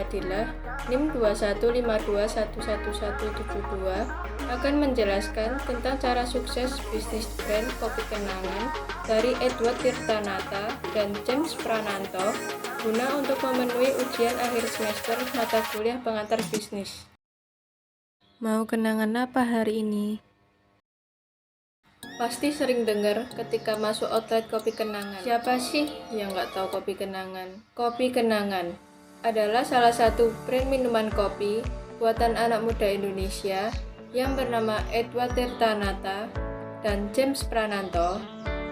Madillah NIM 215211172 akan menjelaskan tentang cara sukses bisnis brand kopi kenangan dari Edward Tirtanata dan James Prananto guna untuk memenuhi ujian akhir semester mata kuliah pengantar bisnis. Mau kenangan apa hari ini? Pasti sering dengar ketika masuk outlet kopi kenangan. Siapa sih yang nggak tahu kopi kenangan? Kopi kenangan adalah salah satu brand minuman kopi buatan anak muda Indonesia yang bernama Edward Tirtanata dan James Prananto.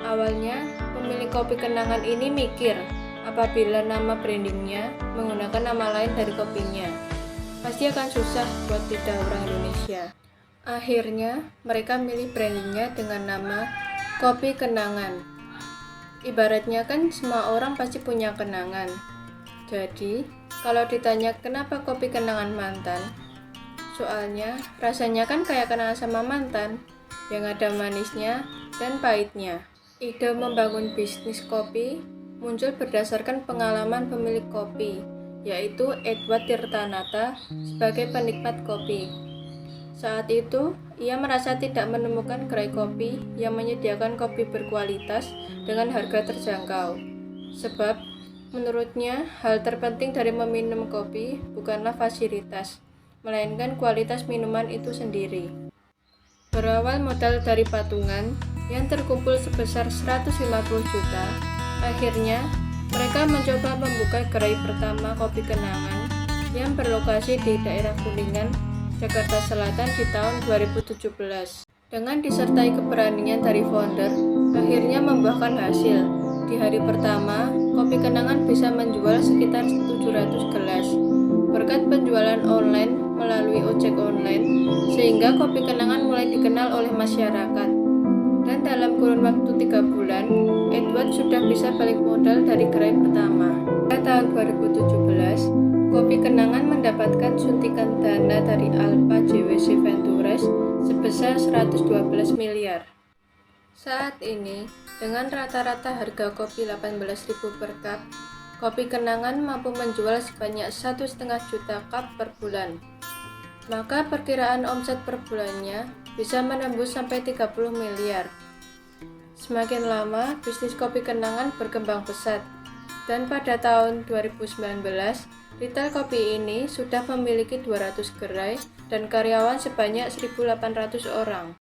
Awalnya, pemilik kopi kenangan ini mikir apabila nama brandingnya menggunakan nama lain dari kopinya, pasti akan susah buat lidah orang Indonesia. Akhirnya, mereka milih brandingnya dengan nama Kopi Kenangan. Ibaratnya kan semua orang pasti punya kenangan. Jadi, kalau ditanya kenapa kopi kenangan mantan, soalnya rasanya kan kayak kenal sama mantan, yang ada manisnya dan pahitnya. Ide membangun bisnis kopi muncul berdasarkan pengalaman pemilik kopi, yaitu Edward Tirtanata sebagai penikmat kopi. Saat itu, ia merasa tidak menemukan gerai kopi yang menyediakan kopi berkualitas dengan harga terjangkau. Sebab, menurutnya, hal terpenting dari meminum kopi bukanlah fasilitas, melainkan kualitas minuman itu sendiri. Berawal modal dari patungan yang terkumpul sebesar 150 juta, akhirnya mereka mencoba membuka gerai pertama kopi kenangan yang berlokasi di daerah Kuningan, Jakarta Selatan di tahun 2017. Dengan disertai keberanian dari founder, akhirnya membuahkan hasil. Di hari pertama, kopi kenangan bisa menjual sekitar 700 gelas. Berkat penjualan online melalui ojek online, sehingga kopi kenangan mulai dikenal oleh masyarakat. Dan dalam kurun waktu 3 bulan, Edward sudah bisa balik modal dari gerai pertama. Pada tahun 2017, Kopi Kenangan mendapatkan suntikan dana dari Alpha JWC Ventures sebesar 112 miliar. Saat ini, dengan rata-rata harga kopi 18.000 per cup, Kopi Kenangan mampu menjual sebanyak 1,5 juta cup per bulan. Maka perkiraan omset per bulannya bisa menembus sampai 30 miliar. Semakin lama, bisnis Kopi Kenangan berkembang pesat, dan pada tahun 2019, retail kopi ini sudah memiliki 200 gerai dan karyawan sebanyak 1.800 orang.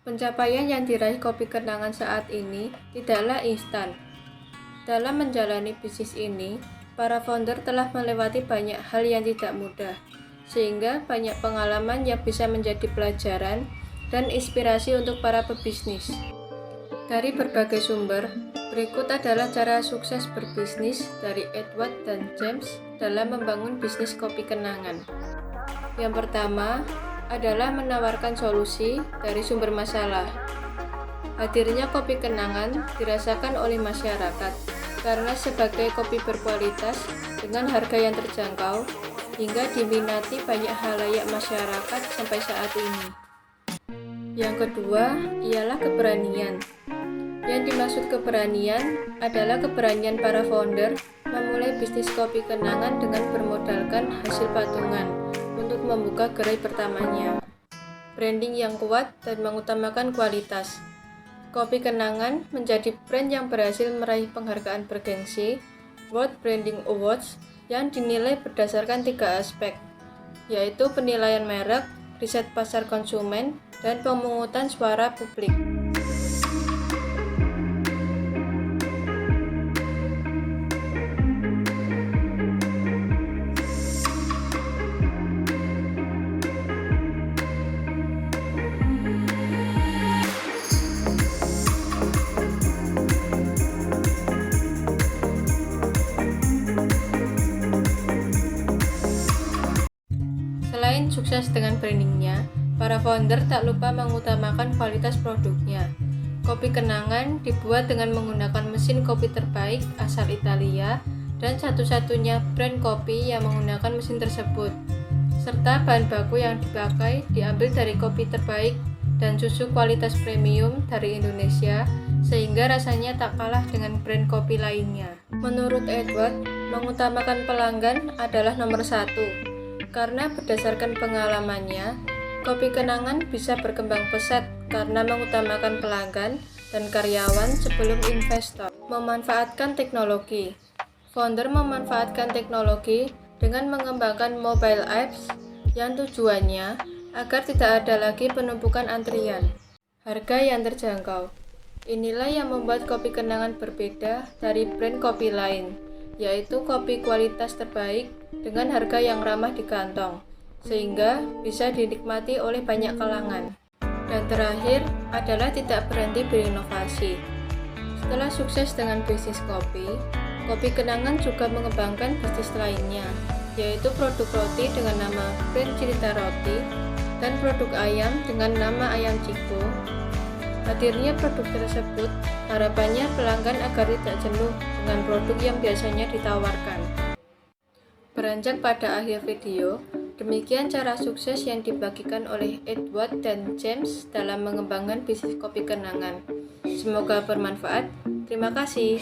Pencapaian yang diraih Kopi Kenangan saat ini tidaklah instan. Dalam menjalani bisnis ini, para founder telah melewati banyak hal yang tidak mudah, sehingga banyak pengalaman yang bisa menjadi pelajaran dan inspirasi untuk para pebisnis. Dari berbagai sumber, berikut adalah cara sukses berbisnis dari Edward dan James dalam membangun bisnis kopi kenangan. Yang pertama adalah menawarkan solusi dari sumber masalah. Hadirnya kopi kenangan dirasakan oleh masyarakat karena sebagai kopi berkualitas dengan harga yang terjangkau hingga diminati banyak halayak masyarakat sampai saat ini. Yang kedua ialah keberanian. Yang dimaksud keberanian adalah keberanian para founder memulai bisnis kopi kenangan dengan bermodalkan hasil patungan untuk membuka gerai pertamanya. Branding yang kuat dan mengutamakan kualitas. Kopi Kenangan menjadi brand yang berhasil meraih penghargaan bergengsi World Branding Awards yang dinilai berdasarkan 3 aspek, yaitu penilaian merek, riset pasar konsumen, dan pemungutan suara publik. Selain sukses dengan brandingnya, para founder tak lupa mengutamakan kualitas produknya. Kopi Kenangan dibuat dengan menggunakan mesin kopi terbaik asal Italia dan satu-satunya brand kopi yang menggunakan mesin tersebut. Serta bahan baku yang dipakai diambil dari kopi terbaik dan susu kualitas premium dari Indonesia, sehingga rasanya tak kalah dengan brand kopi lainnya. Menurut Edward, Mengutamakan pelanggan adalah nomor satu, karena berdasarkan pengalamannya, kopi kenangan bisa berkembang pesat karena mengutamakan pelanggan dan karyawan sebelum investor. Memanfaatkan teknologi. Founder memanfaatkan teknologi dengan mengembangkan mobile apps yang tujuannya agar tidak ada lagi penumpukan antrian. Harga yang terjangkau. Inilah yang membuat kopi kenangan berbeda dari brand kopi lain, yaitu kopi kualitas terbaik dengan harga yang ramah di kantong, sehingga bisa dinikmati oleh banyak kalangan. Dan terakhir adalah tidak berhenti berinovasi. Setelah sukses dengan bisnis kopi, Kopi Kenangan juga mengembangkan bisnis lainnya, yaitu produk roti dengan nama Brand Cerita Roti dan produk ayam dengan nama Ayam Ciko. Hadirnya produk tersebut harapannya pelanggan agar tidak jenuh dengan produk yang biasanya ditawarkan. Beranjak pada akhir video, demikian cara sukses yang dibagikan oleh Edward dan James dalam mengembangkan bisnis kopi kenangan. Semoga bermanfaat. Terima kasih.